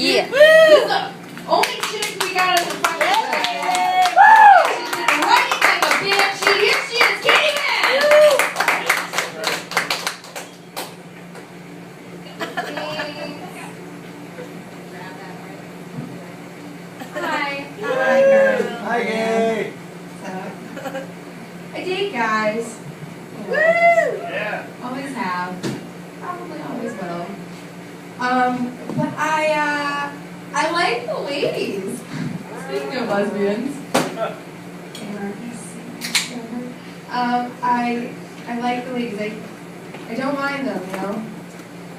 Yeah. This is the only chick we got in the fucking show. Woo! She's been running like a bitch. Here she is, Katie Man! Hi. Hi, girl. Hi, Gay. I date guys. Woo! Yeah. Always have. Probably always will. But I like the ladies. Speaking of lesbians. I like the ladies. I don't mind them, you know.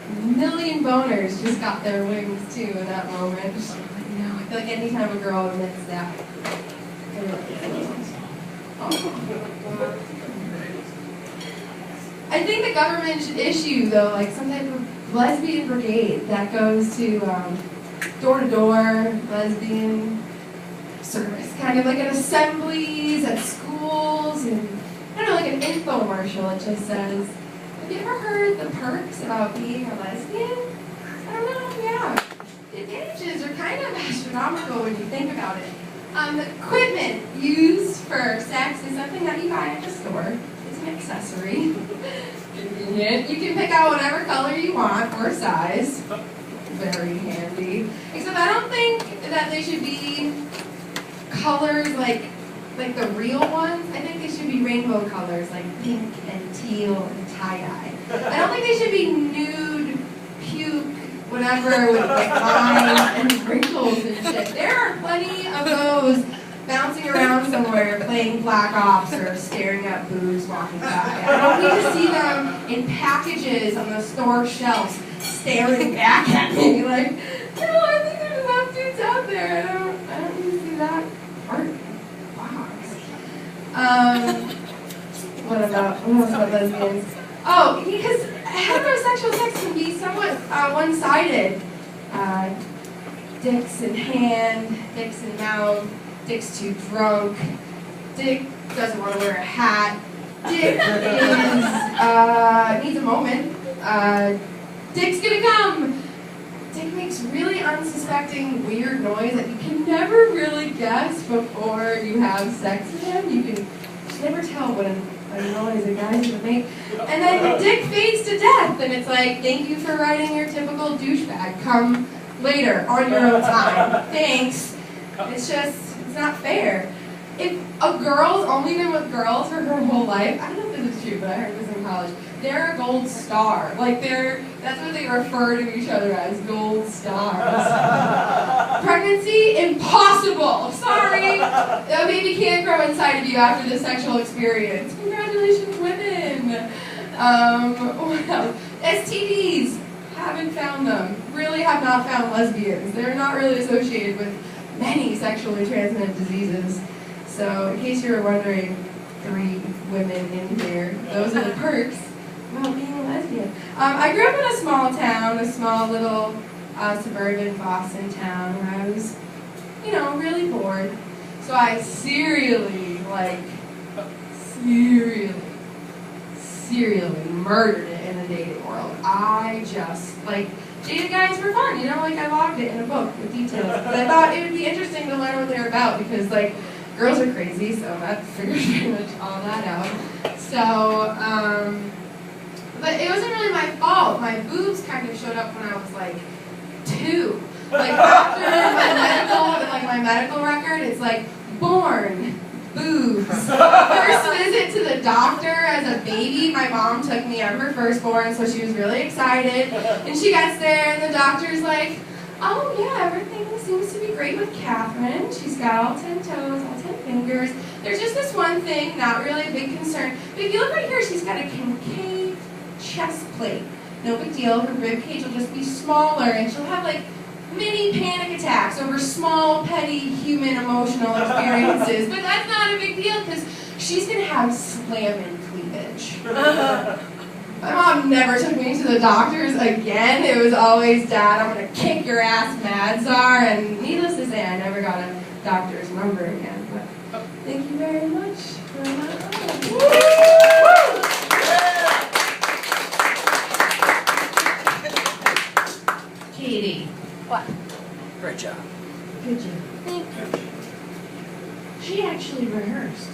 A million boners just got their wings too in that moment. Just like, no, I feel like anytime a girl admits that. I think the government should issue, though, like some type of lesbian brigade that goes to door-to-door lesbian service, kind of like at assemblies, at schools, and I don't know, like an infomercial. It just says, "Have you ever heard the perks about being a lesbian?" I don't know. Yeah, the advantages are kind of astronomical when you think about it. The equipment used for sex is something that you buy at the store. It's an accessory. Convenient. You can pick out whatever color you want or size. Very handy. Except I don't think that they should be colors like the real ones. I think they should be rainbow colors like pink and teal and tie-dye. I don't think they should be nude, puke, whatever, with like lines and wrinkles and shit. There are plenty of those bouncing around somewhere playing Black Ops or staring at boobs walking by. I don't need to see them in packages on the store shelves staring back at me like, no, I think there's enough dudes out there. I don't need to see that art box. What else about lesbians? Oh, because heterosexual sex can be somewhat one-sided. Dicks in hand, dicks in mouth. Dick's too drunk. Dick doesn't want to wear a hat. Dick needs a moment. Dick's gonna come. Dick makes really unsuspecting, weird noise that you can never really guess before you have sex with him. You can just never tell what a noise a guy's gonna make. And then the dick fades to death, and it's like, thank you for writing your typical douchebag. Come later on your own time. Thanks. It's not fair. If a girl's only been with girls for her whole life, I don't know if this is true, but I heard this in college, they're a gold star. Like that's what they refer to each other as, gold stars. Pregnancy, impossible. Sorry. A baby can't grow inside of you after the sexual experience. Congratulations, women. What else? STDs, haven't found them. Really have not found lesbians. They're not really associated with many sexually transmitted diseases. So, in case you were wondering, 3 women in here, those are the perks about being a lesbian. I grew up in a small town, a small little suburban Boston town where I was, really bored. So I serially murdered it in the dating world. I just, dated guys for fun, I logged it in a book with details. But I thought it would be interesting to learn what they're about because, girls are crazy, so that figures pretty much all that out. So, but it wasn't really my fault. My boobs kind of showed up when I was, 2. After my medical record, it's born. Boobs. First visit to the doctor as a baby, my mom took me. I'm her firstborn, so she was really excited. And she gets there, and the doctor's like, oh yeah, everything seems to be great with Catherine. She's got all 10 toes, all 10 fingers. There's just this one thing, not really a big concern. But if you look right here, she's got a concave chest plate. No big deal, her rib cage will just be smaller, and she'll have mini panic attacks over small, petty, human, emotional experiences. But that's not a big deal because she's going to have slamming cleavage. My mom never took me to the doctors again. It was always, Dad, I'm going to kick your ass, Mad Czar. And needless to say, I never got a doctor's number again. But thank you very much for Katie. What? Great job. Good job. She actually rehearsed.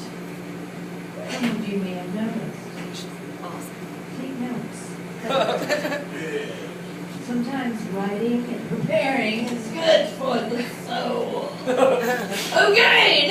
Some of you may have noticed. Awesome. Take notes. Sometimes writing and preparing is good for the soul. Okay,